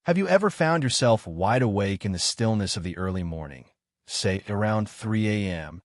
Have you ever found yourself wide awake in the stillness of the early morning, say around 3 a.m.,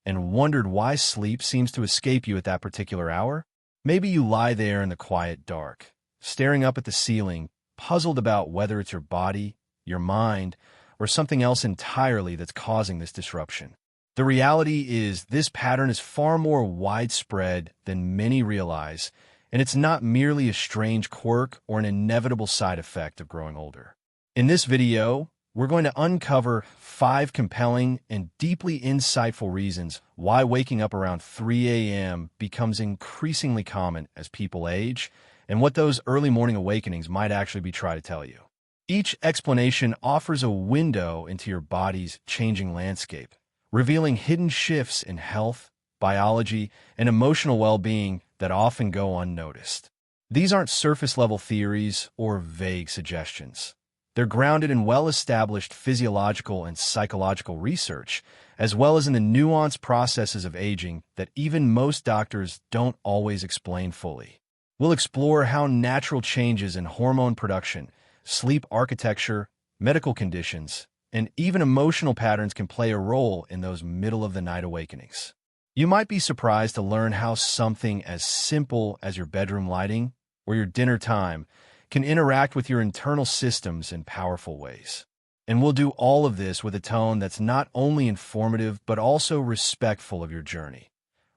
and wondered why sleep seems to escape you at that particular hour? Maybe you lie there in the quiet dark, staring up at the ceiling, puzzled about whether it's your body, your mind, or something else entirely that's causing this disruption. The reality is this pattern is far more widespread than many realize, and it's not merely a strange quirk or an inevitable side effect of growing older. In this video, we're going to uncover 5 compelling and deeply insightful reasons why waking up around 3 a.m. becomes increasingly common as people age, and what those early morning awakenings might actually be trying to tell you. Each explanation offers a window into your body's changing landscape, revealing hidden shifts in health, biology, and emotional well-being that often go unnoticed. These aren't surface-level theories or vague suggestions. They're grounded in well-established physiological and psychological research, as well as in the nuanced processes of aging that even most doctors don't always explain fully. We'll explore how natural changes in hormone production, sleep architecture, medical conditions, and even emotional patterns can play a role in those middle-of-the-night awakenings. You might be surprised to learn how something as simple as your bedroom lighting or your dinner time can interact with your internal systems in powerful ways. And we'll do all of this with a tone that's not only informative but also respectful of your journey,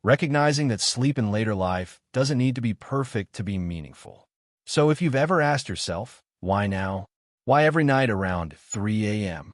recognizing that sleep in later life doesn't need to be perfect to be meaningful. So if you've ever asked yourself, why now? Why every night around 3 a.m.?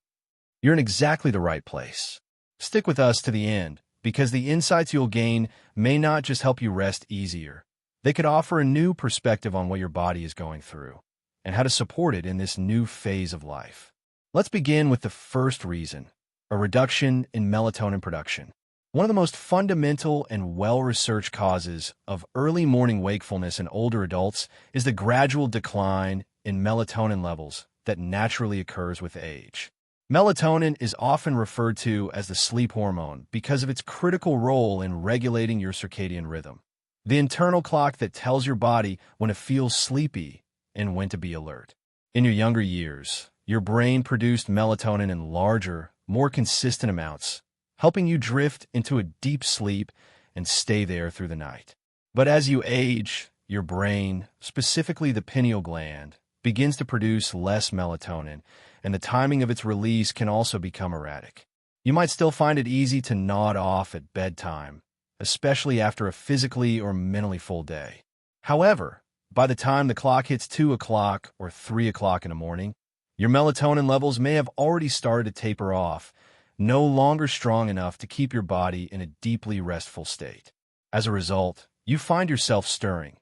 You're in exactly the right place. Stick with us to the end, because the insights you'll gain may not just help you rest easier. They could offer a new perspective on what your body is going through and how to support it in this new phase of life. Let's begin with the first reason, a reduction in melatonin production. One of the most fundamental and well-researched causes of early morning wakefulness in older adults is the gradual decline in melatonin levels that naturally occurs with age. Melatonin is often referred to as the sleep hormone because of its critical role in regulating your circadian rhythm, the internal clock that tells your body when to feel sleepy and when to be alert. In your younger years, your brain produced melatonin in larger, more consistent amounts, helping you drift into a deep sleep and stay there through the night. But as you age, your brain, specifically the pineal gland, begins to produce less melatonin, and the timing of its release can also become erratic. You might still find it easy to nod off at bedtime, especially after a physically or mentally full day. However, by the time the clock hits 2 o'clock or 3 o'clock in the morning, your melatonin levels may have already started to taper off, no longer strong enough to keep your body in a deeply restful state. As a result, you find yourself stirring,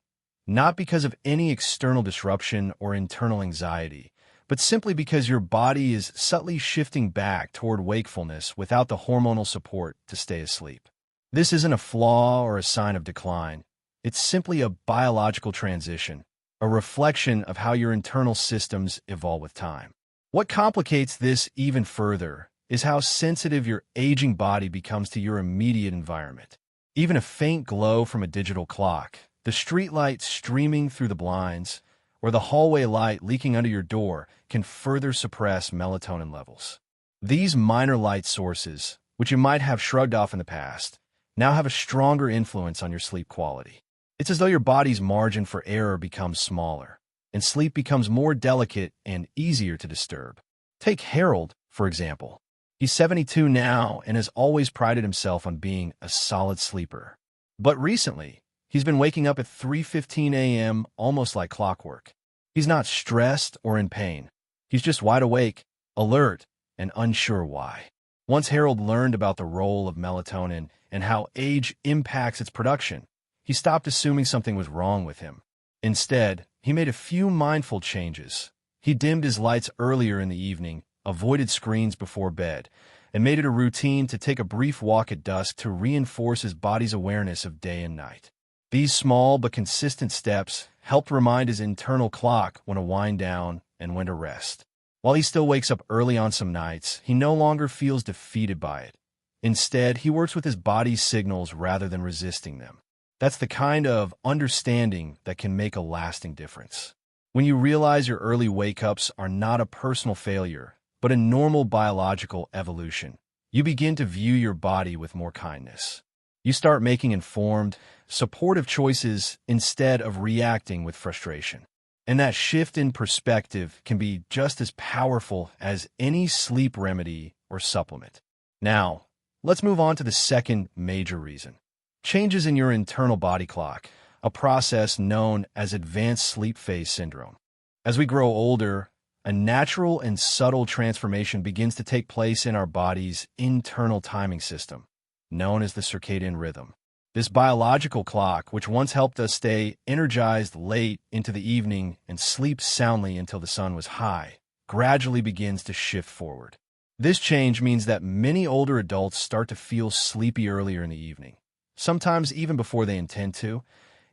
not because of any external disruption or internal anxiety, but simply because your body is subtly shifting back toward wakefulness without the hormonal support to stay asleep. This isn't a flaw or a sign of decline. It's simply a biological transition, a reflection of how your internal systems evolve with time. What complicates this even further is how sensitive your aging body becomes to your immediate environment. Even a faint glow from a digital clock, the street light streaming through the blinds, or the hallway light leaking under your door can further suppress melatonin levels. These minor light sources, which you might have shrugged off in the past, now have a stronger influence on your sleep quality. It's as though your body's margin for error becomes smaller, and sleep becomes more delicate and easier to disturb. Take Harold, for example. He's 72 now and has always prided himself on being a solid sleeper. But recently, he's been waking up at 3:15 a.m. almost like clockwork. He's not stressed or in pain. He's just wide awake, alert, and unsure why. Once Harold learned about the role of melatonin and how age impacts its production, he stopped assuming something was wrong with him. Instead, he made a few mindful changes. He dimmed his lights earlier in the evening, avoided screens before bed, and made it a routine to take a brief walk at dusk to reinforce his body's awareness of day and night. These small but consistent steps helped remind his internal clock when to wind down and when to rest. While he still wakes up early on some nights, he no longer feels defeated by it. Instead, he works with his body's signals rather than resisting them. That's the kind of understanding that can make a lasting difference. When you realize your early wake-ups are not a personal failure, but a normal biological evolution, you begin to view your body with more kindness. You start making informed, supportive choices instead of reacting with frustration. And that shift in perspective can be just as powerful as any sleep remedy or supplement. Now, let's move on to the second major reason. Changes in your internal body clock, a process known as advanced sleep phase syndrome. As we grow older, a natural and subtle transformation begins to take place in our body's internal timing system, known as the circadian rhythm. This biological clock, which once helped us stay energized late into the evening and sleep soundly until the sun was high, gradually begins to shift forward. This change means that many older adults start to feel sleepy earlier in the evening, sometimes even before they intend to,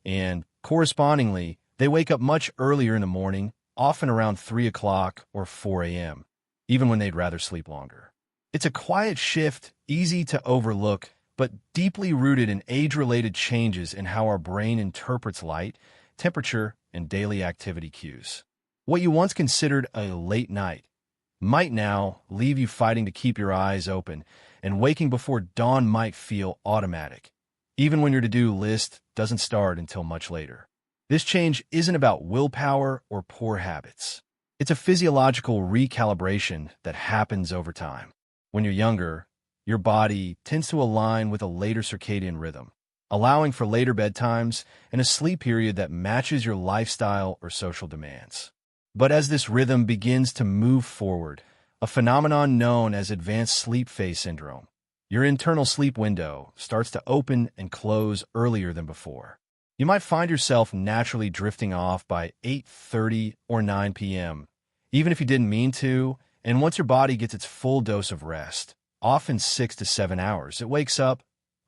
and correspondingly, they wake up much earlier in the morning, often around 3 o'clock or 4 a.m., even when they'd rather sleep longer. It's a quiet shift, easy to overlook, but deeply rooted in age-related changes in how our brain interprets light, temperature, and daily activity cues. What you once considered a late night might now leave you fighting to keep your eyes open, and waking before dawn might feel automatic, even when your to-do list doesn't start until much later. This change isn't about willpower or poor habits. It's a physiological recalibration that happens over time. When you're younger, your body tends to align with a later circadian rhythm, allowing for later bedtimes and a sleep period that matches your lifestyle or social demands. But as this rhythm begins to move forward, a phenomenon known as advanced sleep phase syndrome, your internal sleep window starts to open and close earlier than before. You might find yourself naturally drifting off by 8:30 or 9 p.m., even if you didn't mean to, and once your body gets its full dose of rest, often 6 to 7 hours, it wakes up,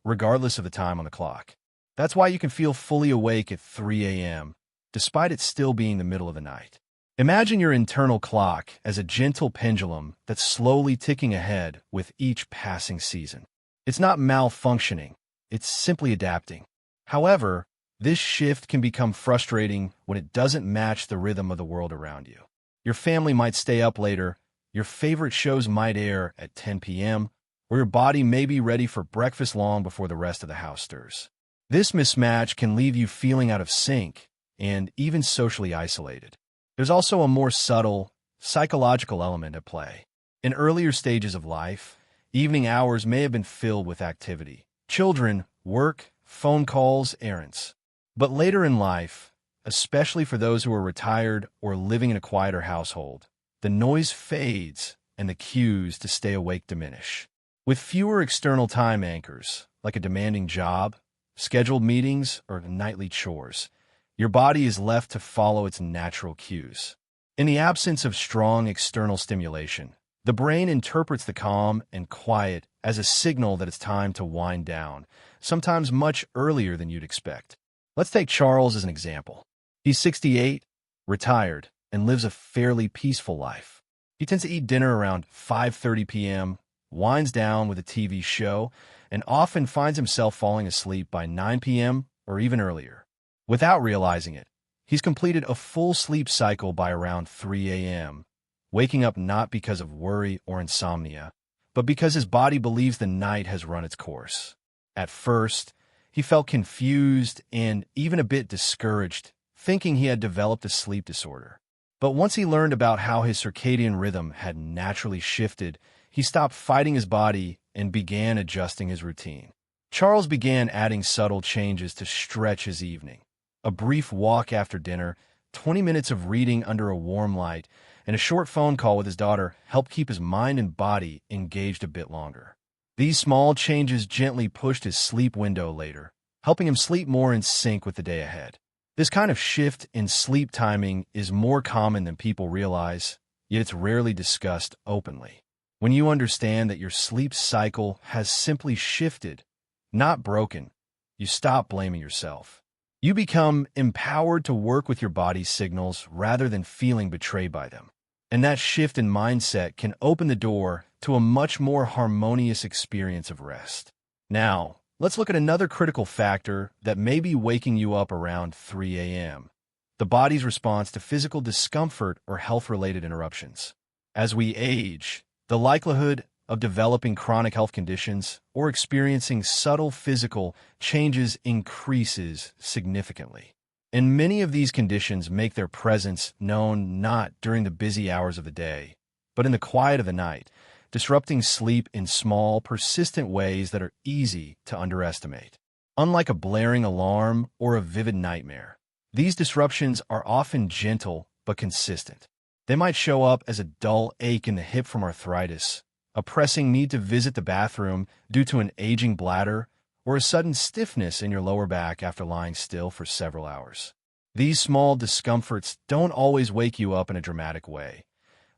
regardless of the time on the clock. That's why you can feel fully awake at 3 a.m., despite it still being the middle of the night. Imagine your internal clock as a gentle pendulum that's slowly ticking ahead with each passing season. It's not malfunctioning, it's simply adapting. However, this shift can become frustrating when it doesn't match the rhythm of the world around you. Your family might stay up later, your favorite shows might air at 10 p.m., or your body may be ready for breakfast long before the rest of the house stirs. This mismatch can leave you feeling out of sync and even socially isolated. There's also a more subtle, psychological element at play. In earlier stages of life, evening hours may have been filled with activity. Children, work, phone calls, errands. But later in life, especially for those who are retired or living in a quieter household, the noise fades and the cues to stay awake diminish. With fewer external time anchors, like a demanding job, scheduled meetings, or nightly chores, your body is left to follow its natural cues. In the absence of strong external stimulation, the brain interprets the calm and quiet as a signal that it's time to wind down, sometimes much earlier than you'd expect. Let's take Charles as an example. He's 68, retired, and lives a fairly peaceful life. He tends to eat dinner around 5:30 p.m., winds down with a TV show, and often finds himself falling asleep by 9 p.m. or even earlier. Without realizing it, he's completed a full sleep cycle by around 3 a.m., waking up not because of worry or insomnia, but because his body believes the night has run its course. At first, he felt confused and even a bit discouraged, thinking he had developed a sleep disorder. But once he learned about how his circadian rhythm had naturally shifted, he stopped fighting his body and began adjusting his routine. Charles began adding subtle changes to stretch his evening. A brief walk after dinner, 20 minutes of reading under a warm light, and a short phone call with his daughter helped keep his mind and body engaged a bit longer. These small changes gently pushed his sleep window later, helping him sleep more in sync with the day ahead. This kind of shift in sleep timing is more common than people realize, yet it's rarely discussed openly. When you understand that your sleep cycle has simply shifted, not broken, you stop blaming yourself. You become empowered to work with your body's signals rather than feeling betrayed by them. And that shift in mindset can open the door to a much more harmonious experience of rest. Now, let's look at another critical factor that may be waking you up around 3 a.m. the body's response to physical discomfort or health-related interruptions. As we age, the likelihood of developing chronic health conditions or experiencing subtle physical changes increases significantly. And many of these conditions make their presence known not during the busy hours of the day, but in the quiet of the night, disrupting sleep in small, persistent ways that are easy to underestimate. Unlike a blaring alarm or a vivid nightmare, these disruptions are often gentle but consistent. They might show up as a dull ache in the hip from arthritis, a pressing need to visit the bathroom due to an aging bladder, or a sudden stiffness in your lower back after lying still for several hours. These small discomforts don't always wake you up in a dramatic way,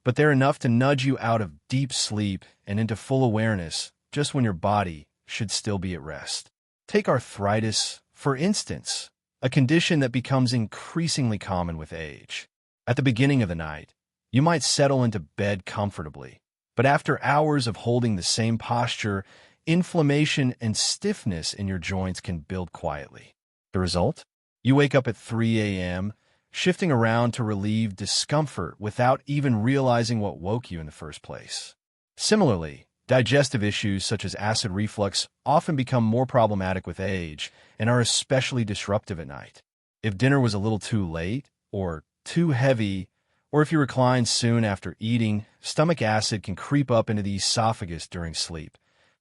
but they're enough to nudge you out of deep sleep and into full awareness just when your body should still be at rest. Take arthritis, for instance, a condition that becomes increasingly common with age. At the beginning of the night, you might settle into bed comfortably, but after hours of holding the same posture, inflammation and stiffness in your joints can build quietly. The result? You wake up at 3 a.m., shifting around to relieve discomfort without even realizing what woke you in the first place. Similarly, digestive issues such as acid reflux often become more problematic with age and are especially disruptive at night. If dinner was a little too late or too heavy, or if you recline soon after eating, stomach acid can creep up into the esophagus during sleep,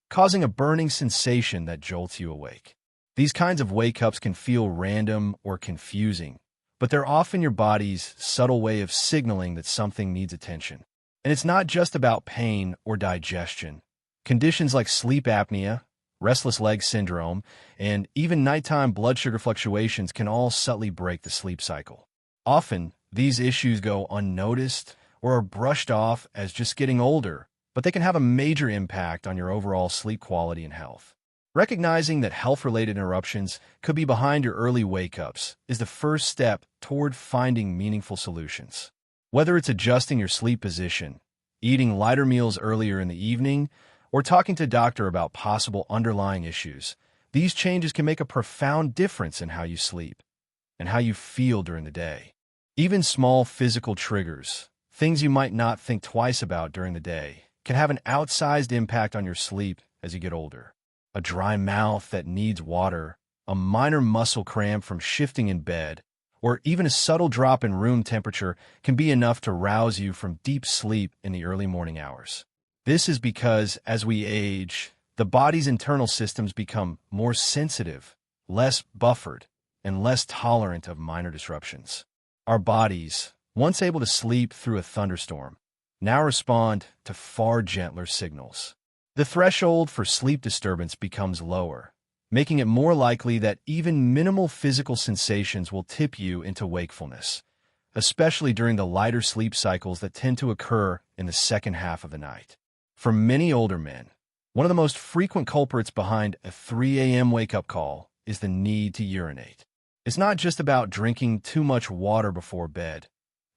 causing a burning sensation that jolts you awake. These kinds of wake-ups can feel random or confusing, but they're often your body's subtle way of signaling that something needs attention. And it's not just about pain or digestion. Conditions like sleep apnea, restless leg syndrome, and even nighttime blood sugar fluctuations can all subtly break the sleep cycle. Often, these issues go unnoticed or are brushed off as just getting older, but they can have a major impact on your overall sleep quality and health. Recognizing that health-related interruptions could be behind your early wake-ups is the first step toward finding meaningful solutions. Whether it's adjusting your sleep position, eating lighter meals earlier in the evening, or talking to a doctor about possible underlying issues, these changes can make a profound difference in how you sleep and how you feel during the day. Even small physical triggers, things you might not think twice about during the day, can have an outsized impact on your sleep as you get older. A dry mouth that needs water, a minor muscle cramp from shifting in bed, or even a subtle drop in room temperature can be enough to rouse you from deep sleep in the early morning hours. This is because, as we age, the body's internal systems become more sensitive, less buffered, and less tolerant of minor disruptions. Our bodies, once able to sleep through a thunderstorm, now respond to far gentler signals. The threshold for sleep disturbance becomes lower, making it more likely that even minimal physical sensations will tip you into wakefulness, especially during the lighter sleep cycles that tend to occur in the second half of the night. For many older men, one of the most frequent culprits behind a 3 a.m. wake-up call is the need to urinate. It's not just about drinking too much water before bed,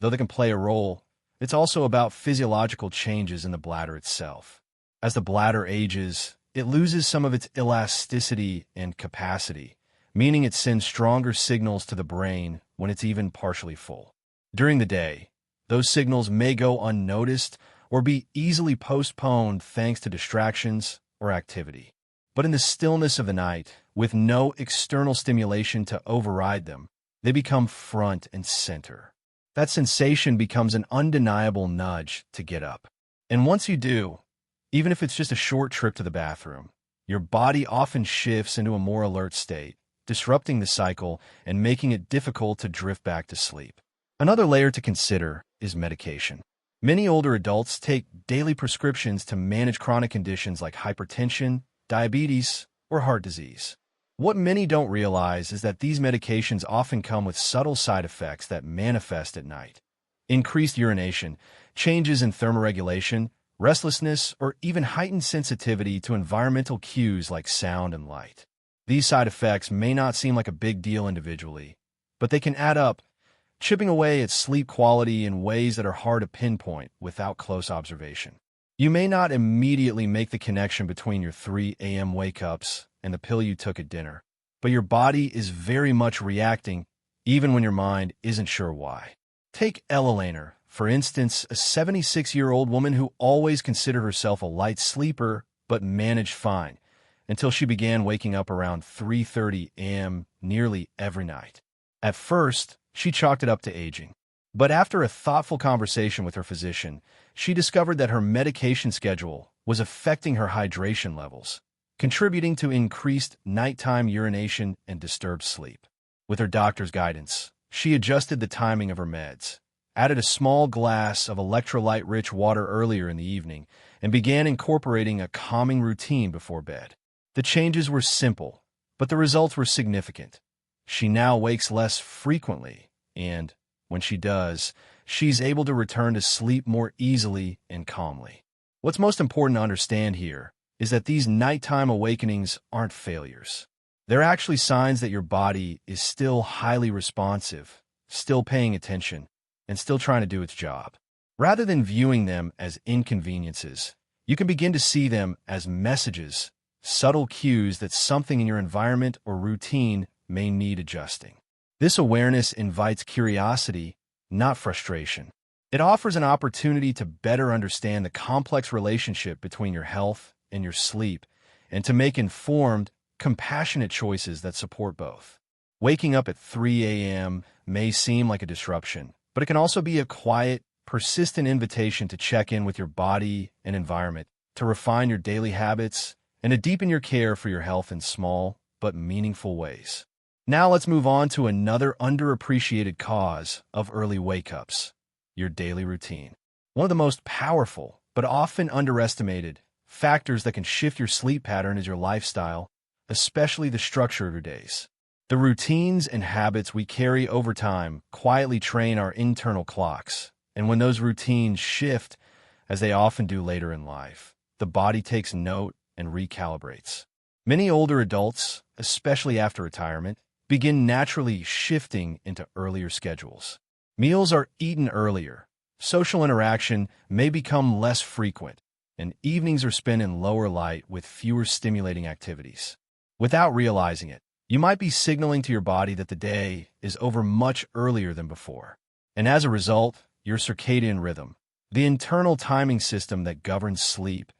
though they can play a role. It's also about physiological changes in the bladder itself. As the bladder ages, it loses some of its elasticity and capacity, meaning it sends stronger signals to the brain when it's even partially full. During the day, those signals may go unnoticed or be easily postponed thanks to distractions or activity. But in the stillness of the night, with no external stimulation to override them, they become front and center. That sensation becomes an undeniable nudge to get up. And once you do, even if it's just a short trip to the bathroom, your body often shifts into a more alert state, disrupting the cycle and making it difficult to drift back to sleep. Another layer to consider is medication. Many older adults take daily prescriptions to manage chronic conditions like hypertension, diabetes, or heart disease. What many don't realize is that these medications often come with subtle side effects that manifest at night. Increased urination, changes in thermoregulation, restlessness, or even heightened sensitivity to environmental cues like sound and light. These side effects may not seem like a big deal individually, but they can add up, chipping away at sleep quality in ways that are hard to pinpoint without close observation. You may not immediately make the connection between your 3 a.m. wake-ups and the pill you took at dinner, but your body is very much reacting even when your mind isn't sure why. Take Ella, for instance, a 76-year-old woman who always considered herself a light sleeper but managed fine until she began waking up around 3:30 a.m. nearly every night. At first, she chalked it up to aging. But after a thoughtful conversation with her physician, she discovered that her medication schedule was affecting her hydration levels, contributing to increased nighttime urination and disturbed sleep. With her doctor's guidance, she adjusted the timing of her meds, added a small glass of electrolyte-rich water earlier in the evening, and began incorporating a calming routine before bed. The changes were simple, but the results were significant. She now wakes less frequently, and, when she does, she's able to return to sleep more easily and calmly. What's most important to understand here is that these nighttime awakenings aren't failures. They're actually signs that your body is still highly responsive, still paying attention, and still trying to do its job. Rather than viewing them as inconveniences, you can begin to see them as messages, subtle cues that something in your environment or routine may need adjusting. This awareness invites curiosity, not frustration. It offers an opportunity to better understand the complex relationship between your health and your sleep, and to make informed, compassionate choices that support both. Waking up at 3 a.m. may seem like a disruption, but it can also be a quiet, persistent invitation to check in with your body and environment, to refine your daily habits, and to deepen your care for your health in small but meaningful ways. Now let's move on to another underappreciated cause of early wake-ups: your daily routine. One of the most powerful, but often underestimated, factors that can shift your sleep pattern is your lifestyle, especially the structure of your days. The routines and habits we carry over time quietly train our internal clocks, and when those routines shift, as they often do later in life, the body takes note and recalibrates. Many older adults, especially after retirement, begin naturally shifting into earlier schedules. Meals are eaten earlier, social interaction may become less frequent, and evenings are spent in lower light with fewer stimulating activities. Without realizing it, you might be signaling to your body that the day is over much earlier than before. And as a result, your circadian rhythm, the internal timing system that governs sleep,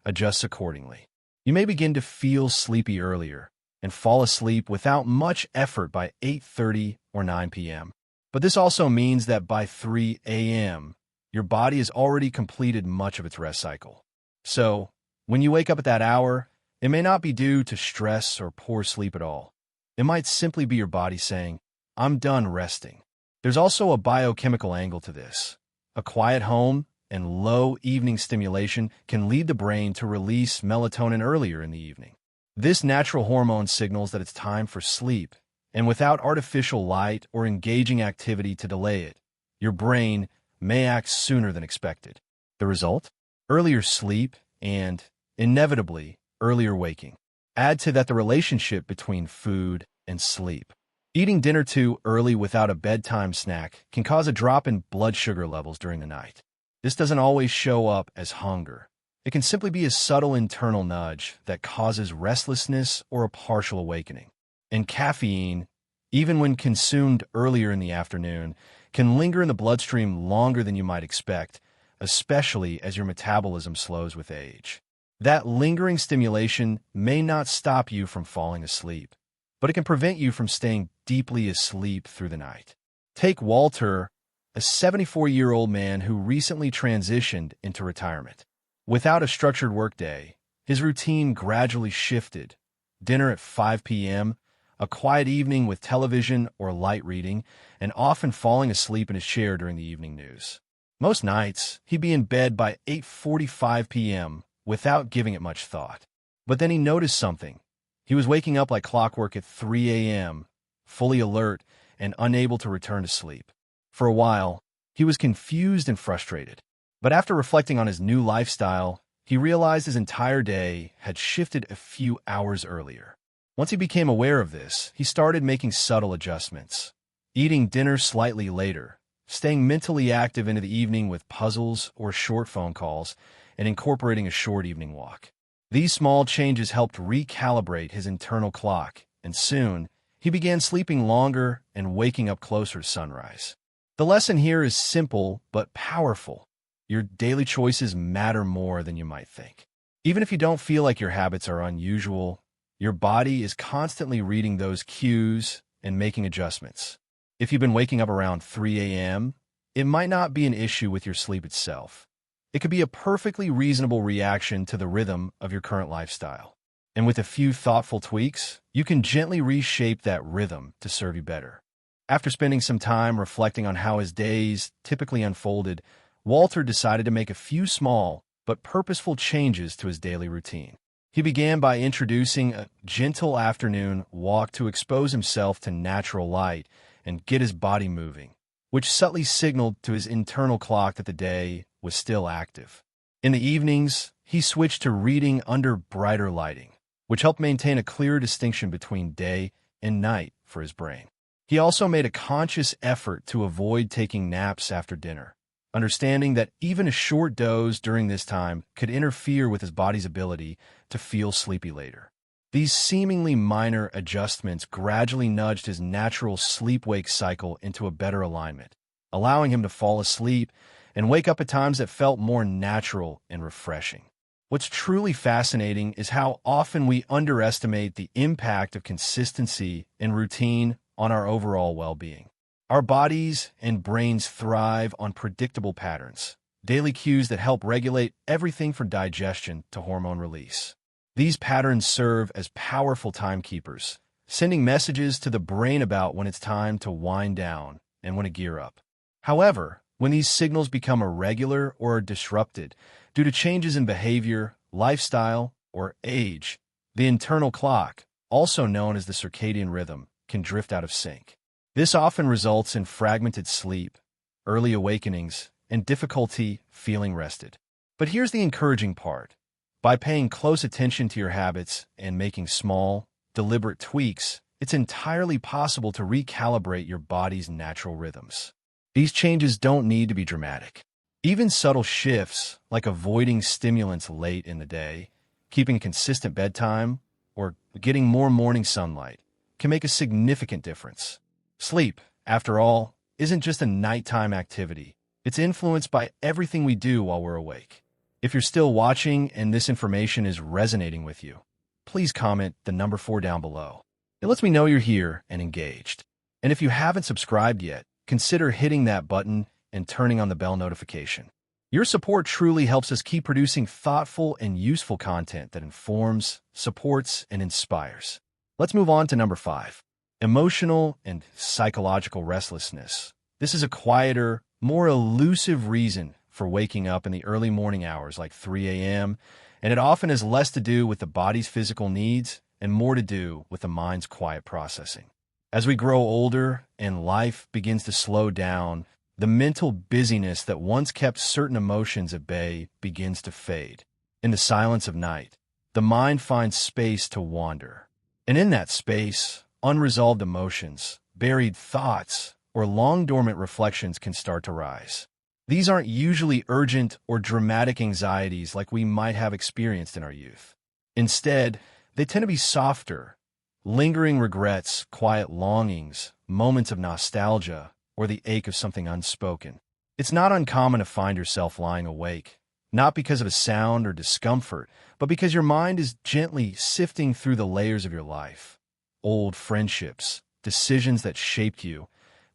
adjusts accordingly. You may begin to feel sleepy earlier and fall asleep without much effort by 8:30 or 9 p.m. But this also means that by 3 a.m., your body has already completed much of its rest cycle. So, when you wake up at that hour, it may not be due to stress or poor sleep at all. It might simply be your body saying, "I'm done resting." There's also a biochemical angle to this. A quiet home and low evening stimulation can lead the brain to release melatonin earlier in the evening. This natural hormone signals that it's time for sleep, and without artificial light or engaging activity to delay it, your brain may act sooner than expected. The result? Earlier sleep and, inevitably, earlier waking. Add to that the relationship between food and sleep. Eating dinner too early without a bedtime snack can cause a drop in blood sugar levels during the night. This doesn't always show up as hunger. It can simply be a subtle internal nudge that causes restlessness or a partial awakening. And caffeine, even when consumed earlier in the afternoon, can linger in the bloodstream longer than you might expect, especially as your metabolism slows with age. That lingering stimulation may not stop you from falling asleep, but it can prevent you from staying deeply asleep through the night. Take Walter, a 74-year-old man who recently transitioned into retirement. Without a structured workday, his routine gradually shifted. Dinner at 5 p.m., a quiet evening with television or light reading, and often falling asleep in his chair during the evening news. Most nights, he'd be in bed by 8:45 p.m. without giving it much thought. But then he noticed something. He was waking up like clockwork at 3 a.m., fully alert and unable to return to sleep. For a while, he was confused and frustrated. But after reflecting on his new lifestyle, he realized his entire day had shifted a few hours earlier. Once he became aware of this, he started making subtle adjustments. Eating dinner slightly later, staying mentally active into the evening with puzzles or short phone calls, and incorporating a short evening walk. These small changes helped recalibrate his internal clock, and soon, He began sleeping longer and waking up closer to sunrise. The lesson here is simple but powerful. Your daily choices matter more than you might think. Even if you don't feel like your habits are unusual, your body is constantly reading those cues and making adjustments. If you've been waking up around 3 a.m., it might not be an issue with your sleep itself. It could be a perfectly reasonable reaction to the rhythm of your current lifestyle. And with a few thoughtful tweaks, you can gently reshape that rhythm to serve you better. After spending some time reflecting on how his days typically unfolded, Walter decided to make a few small but purposeful changes to his daily routine. He began by introducing a gentle afternoon walk to expose himself to natural light and get his body moving, which subtly signaled to his internal clock that the day was still active. In the evenings, he switched to reading under brighter lighting, which helped maintain a clearer distinction between day and night for his brain. He also made a conscious effort to avoid taking naps after dinner, understanding that even a short doze during this time could interfere with his body's ability to feel sleepy later. These seemingly minor adjustments gradually nudged his natural sleep-wake cycle into a better alignment, allowing him to fall asleep and wake up at times that felt more natural and refreshing. What's truly fascinating is how often we underestimate the impact of consistency and routine on our overall well-being. Our bodies and brains thrive on predictable patterns, daily cues that help regulate everything from digestion to hormone release. These patterns serve as powerful timekeepers, sending messages to the brain about when it's time to wind down and when to gear up. However, when these signals become irregular or are disrupted due to changes in behavior, lifestyle, or age, the internal clock, also known as the circadian rhythm, can drift out of sync. This often results in fragmented sleep, early awakenings, and difficulty feeling rested. But here's the encouraging part. By paying close attention to your habits and making small, deliberate tweaks, it's entirely possible to recalibrate your body's natural rhythms. These changes don't need to be dramatic. Even subtle shifts, like avoiding stimulants late in the day, keeping a consistent bedtime, or getting more morning sunlight, can make a significant difference. Sleep, after all, isn't just a nighttime activity. It's influenced by everything we do while we're awake. If you're still watching and this information is resonating with you, please comment the number 4 down below. It lets me know you're here and engaged. And if you haven't subscribed yet, consider hitting that button and turning on the bell notification. Your support truly helps us keep producing thoughtful and useful content that informs, supports, and inspires. Let's move on to number 5. Emotional and psychological restlessness. This is a quieter, more elusive reason for waking up in the early morning hours like 3 a.m., and it often has less to do with the body's physical needs and more to do with the mind's quiet processing. As we grow older and life begins to slow down, the mental busyness that once kept certain emotions at bay begins to fade. In the silence of night, the mind finds space to wander. And in that space, unresolved emotions, buried thoughts, or long-dormant reflections can start to rise. These aren't usually urgent or dramatic anxieties like we might have experienced in our youth. Instead, they tend to be softer, lingering regrets, quiet longings, moments of nostalgia, or the ache of something unspoken. It's not uncommon to find yourself lying awake, not because of a sound or discomfort, but because your mind is gently sifting through the layers of your life. Old friendships, decisions that shaped you,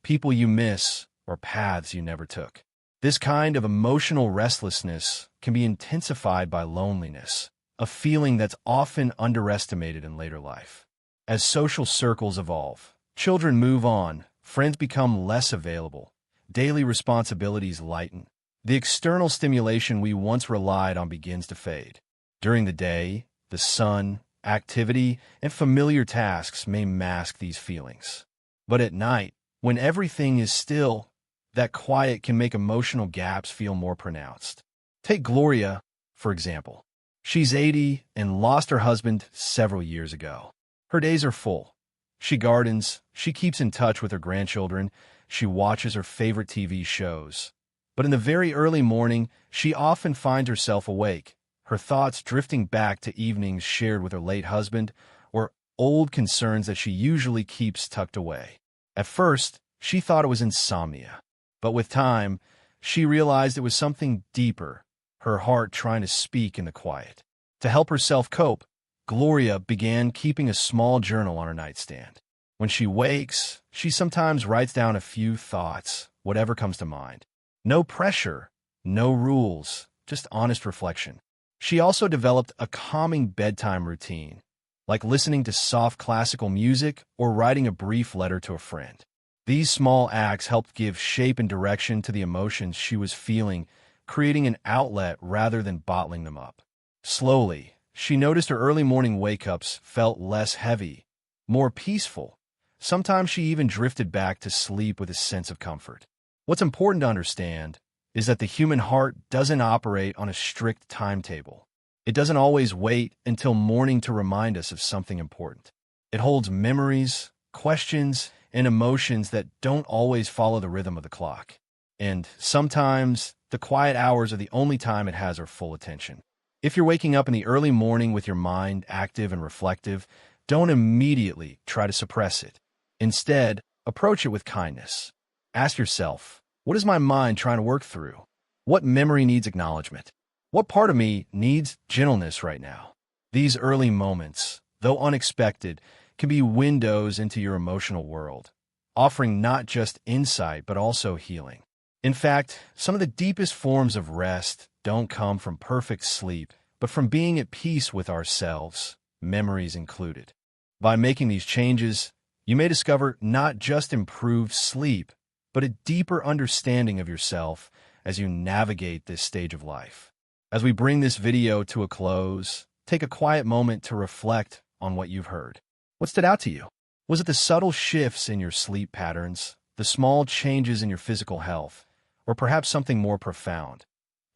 people you miss, or paths you never took. This kind of emotional restlessness can be intensified by loneliness, a feeling that's often underestimated in later life. As social circles evolve, children move on, friends become less available, daily responsibilities lighten. The external stimulation we once relied on begins to fade. During the day, the sun, activity, and familiar tasks may mask these feelings. But at night, when everything is still, that quiet can make emotional gaps feel more pronounced. Take Gloria, for example. She's 80 and lost her husband several years ago. Her days are full. She gardens, she keeps in touch with her grandchildren, she watches her favorite TV shows. But in the very early morning, she often finds herself awake, her thoughts drifting back to evenings shared with her late husband or old concerns that she usually keeps tucked away. At first, she thought it was insomnia, but with time, she realized it was something deeper, her heart trying to speak in the quiet. To help herself cope, Gloria began keeping a small journal on her nightstand. When she wakes, she sometimes writes down a few thoughts, whatever comes to mind. No pressure, no rules, just honest reflection. She also developed a calming bedtime routine, like listening to soft classical music or writing a brief letter to a friend. These small acts helped give shape and direction to the emotions she was feeling, creating an outlet rather than bottling them up. Slowly, she noticed her early morning wake-ups felt less heavy, more peaceful. Sometimes she even drifted back to sleep with a sense of comfort. What's important to understand is that the human heart doesn't operate on a strict timetable. It doesn't always wait until morning to remind us of something important. It holds memories, questions, and emotions that don't always follow the rhythm of the clock. And sometimes, the quiet hours are the only time it has our full attention. If you're waking up in the early morning with your mind active and reflective, don't immediately try to suppress it. Instead, approach it with kindness. Ask yourself, what is my mind trying to work through? What memory needs acknowledgement? What part of me needs gentleness right now? These early moments, though unexpected, can be windows into your emotional world, offering not just insight but also healing. In fact, some of the deepest forms of rest don't come from perfect sleep, but from being at peace with ourselves, memories included. By making these changes, you may discover not just improved sleep, but a deeper understanding of yourself as you navigate this stage of life. As we bring this video to a close, take a quiet moment to reflect on what you've heard. What stood out to you? Was it the subtle shifts in your sleep patterns, the small changes in your physical health, or perhaps something more profound?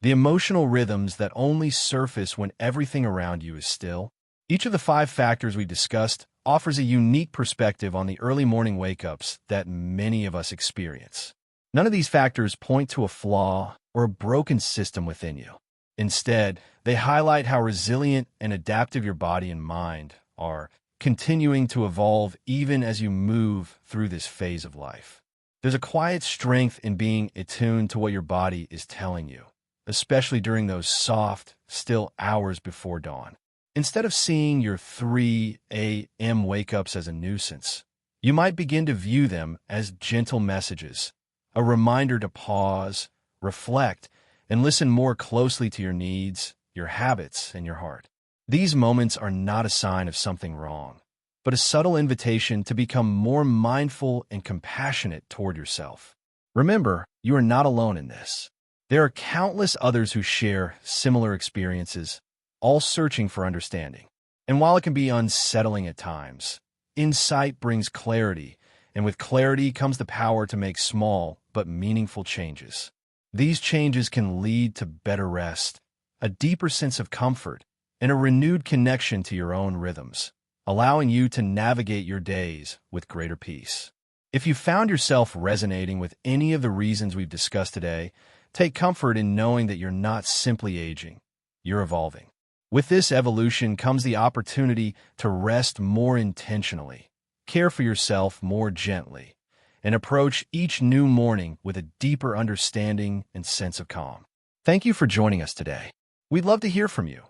The emotional rhythms that only surface when everything around you is still? Each of the 5 factors we discussed offers a unique perspective on the early morning wake-ups that many of us experience. None of these factors point to a flaw or a broken system within you. Instead, they highlight how resilient and adaptive your body and mind are, continuing to evolve even as you move through this phase of life. There's a quiet strength in being attuned to what your body is telling you, especially during those soft, still hours before dawn. Instead of seeing your 3 a.m. wake-ups as a nuisance, you might begin to view them as gentle messages, a reminder to pause, reflect, and listen more closely to your needs, your habits, and your heart. These moments are not a sign of something wrong, but a subtle invitation to become more mindful and compassionate toward yourself. Remember, you are not alone in this. There are countless others who share similar experiences, all searching for understanding. And while it can be unsettling at times, insight brings clarity, and with clarity comes the power to make small but meaningful changes. These changes can lead to better rest, a deeper sense of comfort, and a renewed connection to your own rhythms, allowing you to navigate your days with greater peace. If you found yourself resonating with any of the reasons we've discussed today, take comfort in knowing that you're not simply aging, you're evolving. With this evolution comes the opportunity to rest more intentionally, care for yourself more gently, and approach each new morning with a deeper understanding and sense of calm. Thank you for joining us today. We'd love to hear from you.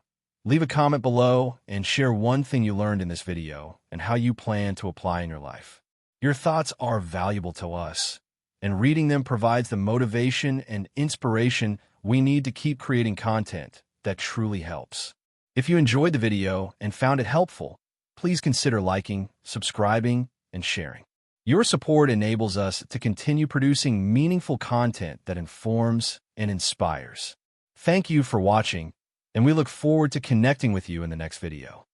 Leave a comment below and share one thing you learned in this video and how you plan to apply in your life. Your thoughts are valuable to us, and reading them provides the motivation and inspiration we need to keep creating content that truly helps. If you enjoyed the video and found it helpful, please consider liking, subscribing, and sharing. Your support enables us to continue producing meaningful content that informs and inspires. Thank you for watching, and we look forward to connecting with you in the next video.